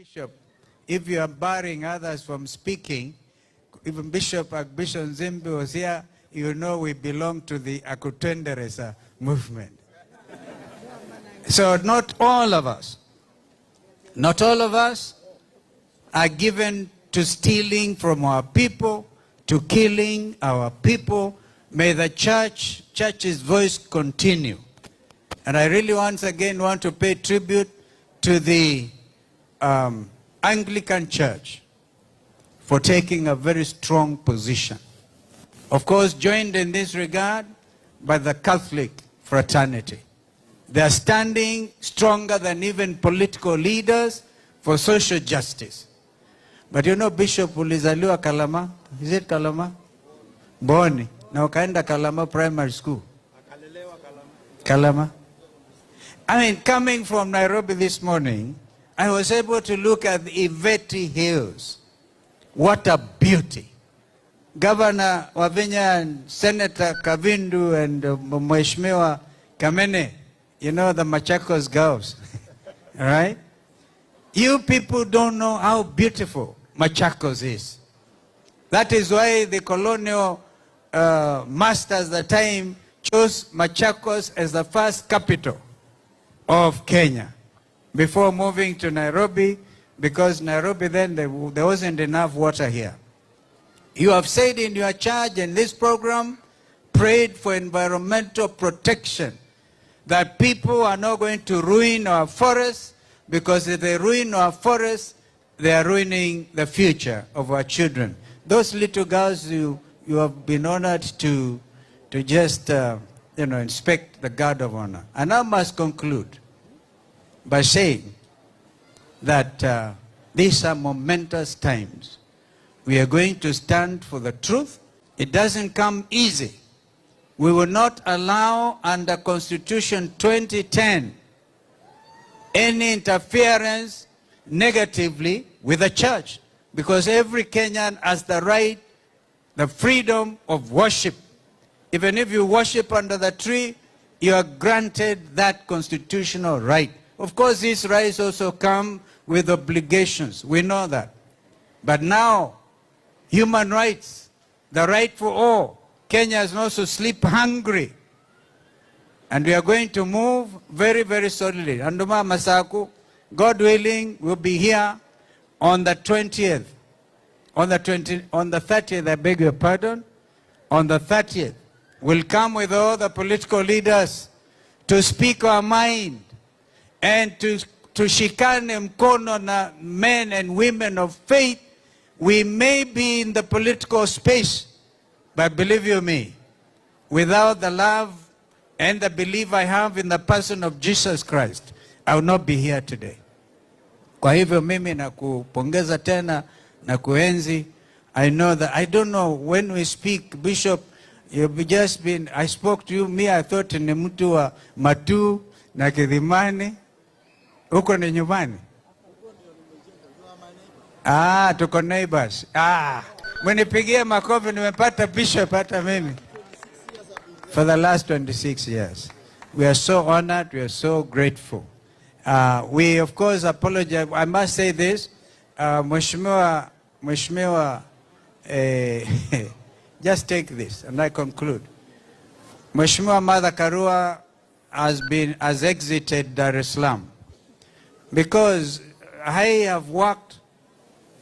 Bishop, if you are barring others from speaking, even Bishop Nzimbi was here, you know we belong to the Akutendereza movement. So not all of us are given to stealing from our people, to killing our people. May the church's voice continue. And I really once again want to pay tribute to the Anglican Church for taking a very strong position. Of course, joined in this regard by the Catholic fraternity. They are standing stronger than even political leaders for social justice. But you know, Bishop ulizaliwa Kalama, is it Kalama? Boni, na ukaenda Kalama Primary School. Kalama. I mean, coming from Nairobi this morning, I was able to look at the Iveti Hills. What a beauty. Governor Wavinya and Senator Kavindu and Mheshimiwa Kamene, you know, the Machakos girls, all right? You people don't know how beautiful Machakos is. That is why the colonial masters at the time chose Machakos as the first capital of Kenya before moving to Nairobi, because Nairobi then there wasn't enough water here. You have said in your charge in this program, prayed for environmental protection, that people are not going to ruin our forests, because if they ruin our forests, they are ruining the future of our children. Those little girls you have been honored to just inspect the guard of honor. And I must conclude by saying that these are momentous times. We are going to stand for the truth. It doesn't come easy. We will not allow under Constitution 2010 any interference negatively with the church, because every Kenyan has the right, the freedom of worship. Even if you worship under the tree, you are granted that constitutional right. Of course, these rights also come with obligations. We know that. But now, human rights, the right for all. Kenya is also sleep hungry. And we are going to move very, very solidly. Anduma Masaku, God willing, will be here on the 20th. On the 30th, I beg your pardon. On the 30th, we'll come with all the political leaders to speak our mind and to shikane mkono na men and women of faith. We may be in the political space, but believe you me, without the love and the belief I have in the person of Jesus Christ, I will not be here today. Kwa hivyo mimi na kupongeza tena na kuenzi. I know that, I don't know, when we speak, Bishop, you've just been, I spoke to you, I thought ni mtu wa Matu na Kidhimani. Uko ni nyumbani? Tuko neighbors. Mnipigie makofi, nimepata Bishop hata mimi. For the last 26 years. We are so honored, we are so grateful. We of course apologize. I must say this, Mheshimiwa, just take this and I conclude. Mheshimiwa Martha Karua has exited Dar es Salaam because I have worked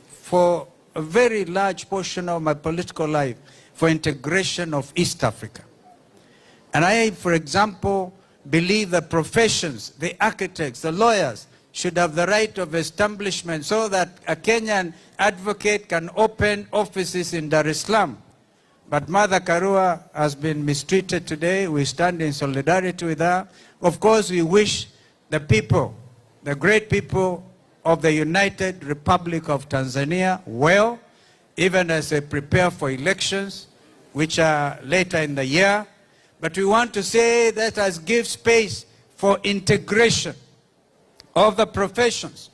for a very large portion of my political life for integration of East Africa. And I, for example, believe the professions, the architects, the lawyers, should have the right of establishment so that a Kenyan advocate can open offices in Dar es Salaam. But Martha Karua has been mistreated today. We stand in solidarity with her. Of course, we wish the people, the great people of the United Republic of Tanzania well, even as they prepare for elections, which are later in the year. But we want to say that as give space for integration of the professions.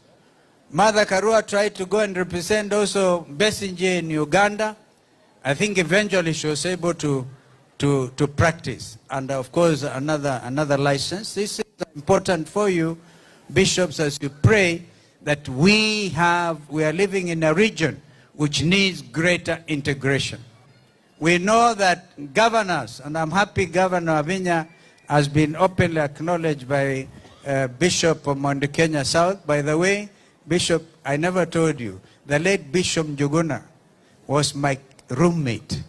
Martha Karua tried to go and represent also Besigye in Uganda. I think eventually she was able to practice. And of course, another license. This is important for you, bishops, as you pray that we are living in a region which needs greater integration. We know that governors, and I'm happy Governor Avinya has been openly acknowledged by Bishop of Mount Kenya South. By the way, Bishop, I never told you, the late Bishop Njuguna was my roommate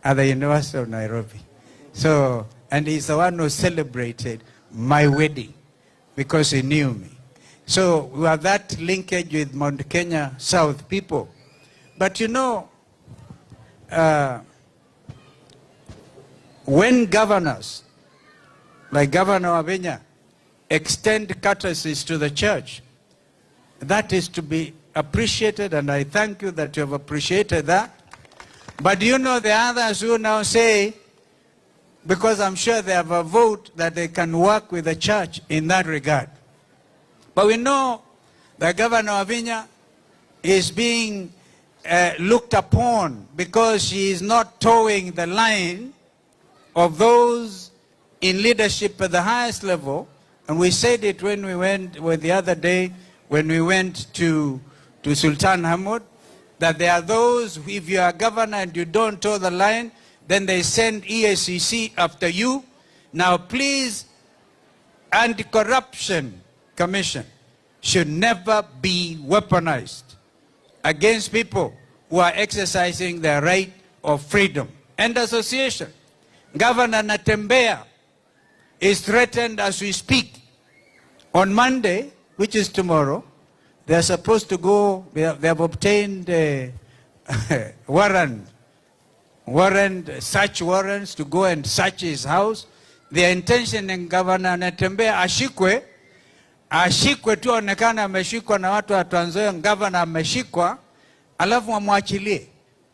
at the University of Nairobi. So, and he's the one who celebrated my wedding because he knew me. So we have that linkage with Mount Kenya South people. But you know, when governors, like Governor Avinya, extend courtesies to the church, that is to be appreciated, and I thank you that you have appreciated that. But you know the others who now say, because I'm sure they have a vote that they can work with the church in that regard. But we know that Governor Avinya is being looked upon because she is not towing the line of those in leadership at the highest level. And we said it when we went, the other day, when we went to Sultan Hamud, that there are those, if you are governor and you don't toe the line, then they send EACC after you. Now please, Anti-Corruption Commission should never be weaponized against people who are exercising their right of freedom and association. Governor NATEMBEYA is threatened as we speak. On Monday, which is tomorrow, they are supposed to go, they have obtained search warrants to go and search his house. Their intention in Governor NATEMBEYA ashikwe tu, onekana ameshikwa na watu wa Trans Nzoia, governor ameshikwa, alafu wamwachilie.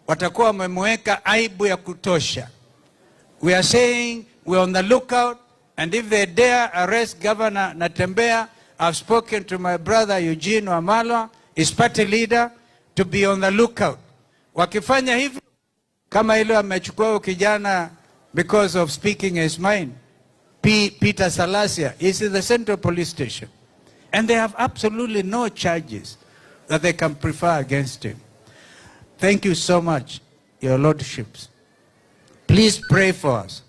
Watakuwa wamemweka aibu ya kutosha. We are saying we're on the lookout, and if they dare arrest Governor NATEMBEYA, I've spoken to my brother Eugene Wamalwa, his party leader, to be on the lookout. Wakifanya hivyo, kama ile amechukua kijana because of speaking his mind, Peter Salasia, is in the Central Police Station. And they have absolutely no charges that they can prefer against him. Thank you so much, your lordships. Please pray for us.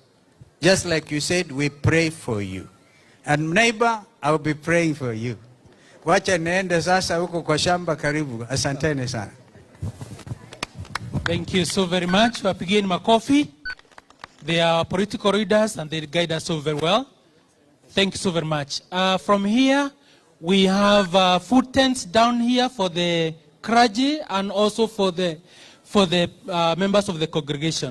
Just like you said, we pray for you. And neighbor, I will be praying for you. Wacha niende sasa huko kwa shamba karibu. Asanteni sana. Thank you so very much. Wapigeni makofi. They are political leaders and they guide us so very well. Thank you so very much. From here, we have food tents down here for the clergy and also for the members of the congregation.